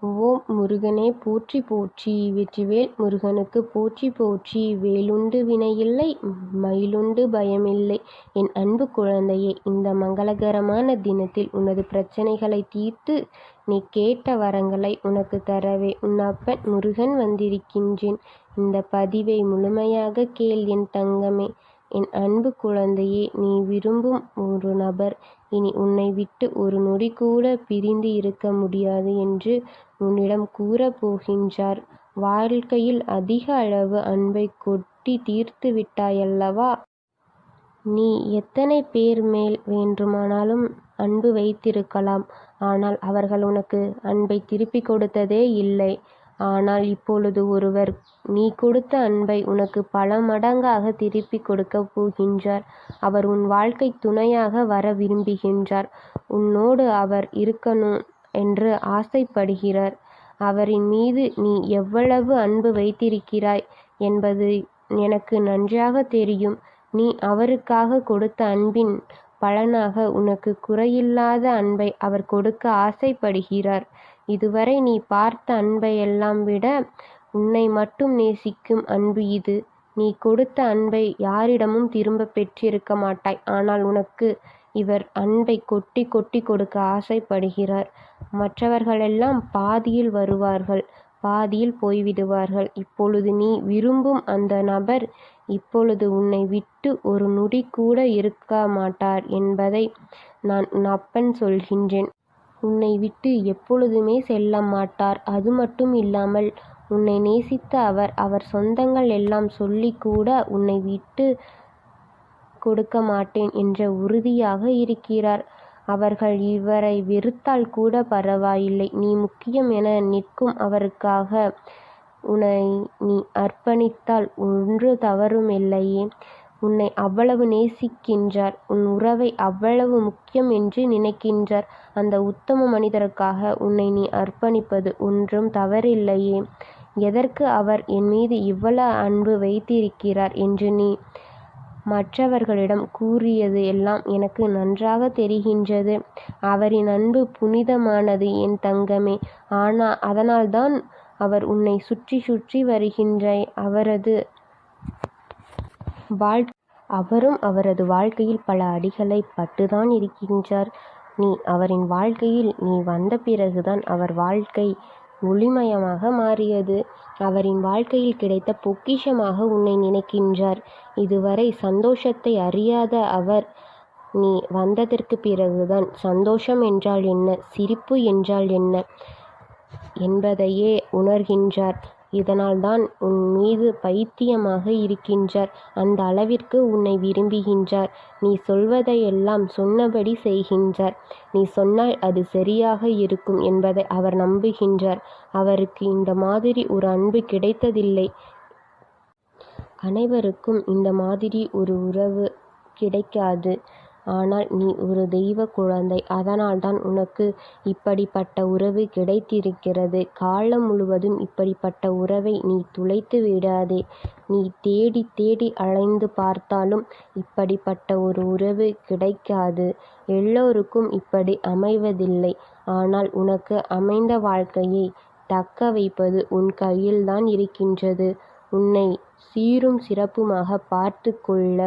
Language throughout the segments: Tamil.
ஓம் முருகனே போற்றி போற்றி. வெற்றிவேல் முருகனுக்கு போற்றி போற்றி. வேலுண்டு வினையில்லை, மயிலுண்டு பயமில்லை. என் அன்பு குழந்தையே, இந்த மங்களகரமான தினத்தில் உனது பிரச்சனைகளை தீர்த்து நீ கேட்ட வரங்களை உனக்கு தரவே உன் அப்பன் முருகன் வந்திருக்கின்றேன். இந்த பதிவை முழுமையாக கேள் என் தங்கமே. என் அன்பு குழந்தையே, நீ விரும்பும் ஒரு நபர் இனி உன்னை விட்டு ஒரு நொடி கூட பிரிந்து இருக்க முடியாது என்று உன்னிடம் கூறப் போகின்றார். வாழ்க்கையில் அதிக அளவு அன்பை கொட்டி தீர்த்து விட்டாயல்லவா? நீ எத்தனை பேர் மேல் வேண்டுமானாலும் அன்பு வைத்திருக்கலாம். ஆனால் அவர்கள் உனக்கு அன்பை திருப்பி கொடுத்ததே இல்லை. ஆனால் இப்பொழுது ஒருவர் நீ கொடுத்த அன்பை உனக்கு பல மடங்காக திருப்பி கொடுக்கப் போகின்றார். அவர் உன் வாழ்க்கை துணையாக வர விரும்புகின்றார். உன்னோடு அவர் இருக்கணும் என்று ஆசைப்படுகிறார். அவரின் மீது நீ எவ்வளவு அன்பு வைத்திருக்கிறாய் என்பது எனக்கு நன்றாக தெரியும். நீ அவருக்காக கொடுத்த அன்பின் பலனாக உனக்கு குறையில்லாத அன்பை அவர் கொடுக்க ஆசைப்படுகிறார். இதுவரை நீ பார்த்த அன்பையெல்லாம் விட உன்னை மட்டும் நேசிக்கும் அன்பு இது. நீ கொடுத்த அன்பை யாரிடமும் திரும்ப பெற்றிருக்க மாட்டாய். ஆனால் உனக்கு இவர் அன்பை கொட்டி கொட்டி கொடுக்க ஆசைப்படுகிறார். மற்றவர்களெல்லாம் பாதியில் வருவார்கள், பாதியில் போய்விடுவார்கள். இப்பொழுது நீ விரும்பும் அந்த நபர் இப்பொழுது உன்னை விட்டு ஒரு நொடி கூட இருக்க மாட்டார் என்பதை நான் உன் அப்பன் சொல்கின்றேன். உன்னை விட்டு எப்பொழுதுமே செல்ல மாட்டார். அது மட்டும் இல்லாமல் உன்னை நேசித்த அவர் சொந்தங்கள் எல்லாம் சொல்லி கூட உன்னை விட்டு கொடுக்க மாட்டேன் என்ற உறுதியாக இருக்கிறார். அவர்கள் இவரை வெறுத்தால் கூட பரவாயில்லை. நீ முக்கியம் என நிற்கும் அவருக்காக உன்னை நீ அர்ப்பணித்தால் ஒன்று தவறும் இல்லையே. உன்னை அவ்வளவு நேசிக்கின்றார். உன் உறவை அவ்வளவு முக்கியம் என்று நினைக்கின்றார். அந்த உத்தம மனிதருக்காக உன்னை நீ அர்ப்பணிப்பது ஒன்றும் தவறில்லையே. எதற்கு அவர் என் மீது இவ்வளவு அன்பு வைத்திருக்கிறார் என்று நீ மற்றவர்களிடம் கூறியது எல்லாம் எனக்கு நன்றாக தெரிகின்றது. அவரின் அன்பு புனிதமானது என் தங்கமே. அதனால்தான் அவர் உன்னை சுற்றி சுற்றி வருகின்றாய். அவரும் அவரது வாழ்க்கையில் பல அடிகளை பட்டுதான் இருக்கின்றார். நீ அவரின் வாழ்க்கையில் நீ வந்த பிறகுதான் அவர் வாழ்க்கை ஒளிமயமாக மாறியது. அவரின் வாழ்க்கையில் கிடைத்த பொக்கிஷமாக உன்னை நினைக்கின்றார். இதுவரை சந்தோஷத்தை அறியாத அவர் நீ வந்ததற்கு பிறகுதான் சந்தோஷம் என்றால் என்ன, சிரிப்பு என்றால் என்ன என்பதையே உணர்கின்றார். இதனால்தான் உன் மீது பைத்தியமாக இருக்கின்றார். அந்த அளவிற்கு உன்னை விரும்புகின்றார். நீ சொல்வதையெல்லாம் சொன்னபடி செய்கின்றார். நீ சொன்னால் அது சரியாக இருக்கும் என்பதை அவர் நம்புகின்றார். அவருக்கு இந்த மாதிரி ஒரு அன்பு கிடைத்ததில்லை. அனைவருக்கும் இந்த மாதிரி ஒரு உறவு கிடைக்காது. ஆனால் நீ ஒரு தெய்வ குழந்தை. அதனால்தான் உனக்கு இப்படிப்பட்ட உறவு கிடைத்திருக்கிறது. காலம் முழுவதும் இப்படிப்பட்ட உறவை நீ துளைத்து விடாதே. நீ தேடி தேடி அலைந்து பார்த்தாலும் இப்படிப்பட்ட ஒரு உறவு கிடைக்காது. எல்லோருக்கும் இப்படி அமைவதில்லை. ஆனால் உனக்கு அமைந்த வாழ்க்கையை தக்க வைப்பது உன் கையில்தான் இருக்கின்றது. உன்னை சீரும் சிறப்புமாக பார்த்து கொள்ள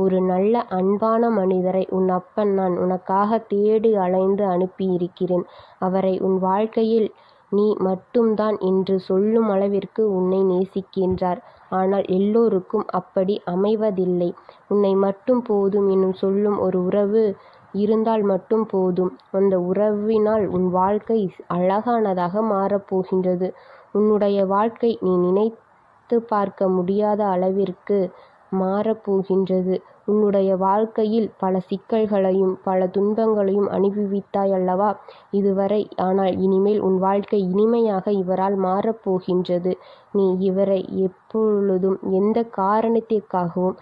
ஒரு நல்ல அன்பான மனிதரை உன் அப்பன் நான் உனக்காக தேடி அலைந்து அனுப்பியிருக்கிறேன். அவரை உன் வாழ்க்கையில் நீ மட்டும்தான் என்று சொல்லும் அளவிற்கு உன்னை நேசிக்கின்றார். ஆனால் எல்லோருக்கும் அப்படி அமைவதில்லை. உன்னை மட்டும் போதும் எனும் சொல்லும் ஒரு உறவு இருந்தால் மட்டும் போதும். அந்த உறவினால் உன் வாழ்க்கை அழகானதாக மாறப்போகின்றது. உன்னுடைய வாழ்க்கை நீ நினைத்து பார்க்க முடியாத அளவிற்கு மாறப்போகின்றது. உன்னுடைய வாழ்க்கையில் பல சிக்கல்களையும் பல துன்பங்களையும் அனுபவித்தாய் அல்லவா இதுவரை. ஆனால் இனிமேல் உன் வாழ்க்கை இனிமையாக இவரால் மாறப்போகின்றது. நீ இவரை எப்பொழுதும் எந்த காரணத்திற்காகவும்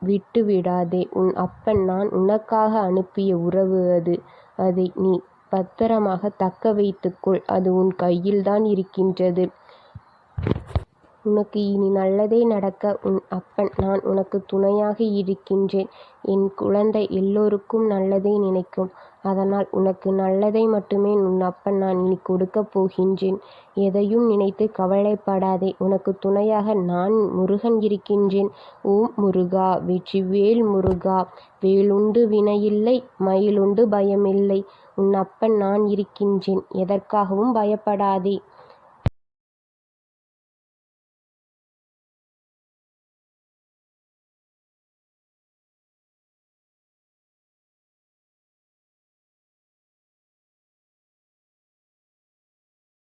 விட்டுவிடாதே. உன் அப்பன் நான் உனக்காக அனுப்பிய உறவு அது. அதை நீ பத்திரமாக தக்க வைத்துக்கொள். அது உன் கையில்தான் இருக்கின்றது. உனக்கு இனி நல்லதே நடக்க உன் அப்பன் நான் உனக்கு துணையாக இருக்கின்றேன். என் குழந்தை எல்லோருக்கும் நல்லதே நினைக்கும். அதனால் உனக்கு நல்லதை மட்டுமே உன் அப்பன் நான் இனி கொடுக்கப் போகின்றேன். எதையும் நினைத்து கவலைப்படாதே. உனக்கு துணையாக நான் முருகன் இருக்கின்றேன். ஓம் முருகா, வெற்றிவேல் முருகா. வேலுண்டு வினையில்லை, மயிலுண்டு பயமில்லை. உன் அப்பன் நான் இருக்கின்றேன். எதற்காகவும் பயப்படாதே.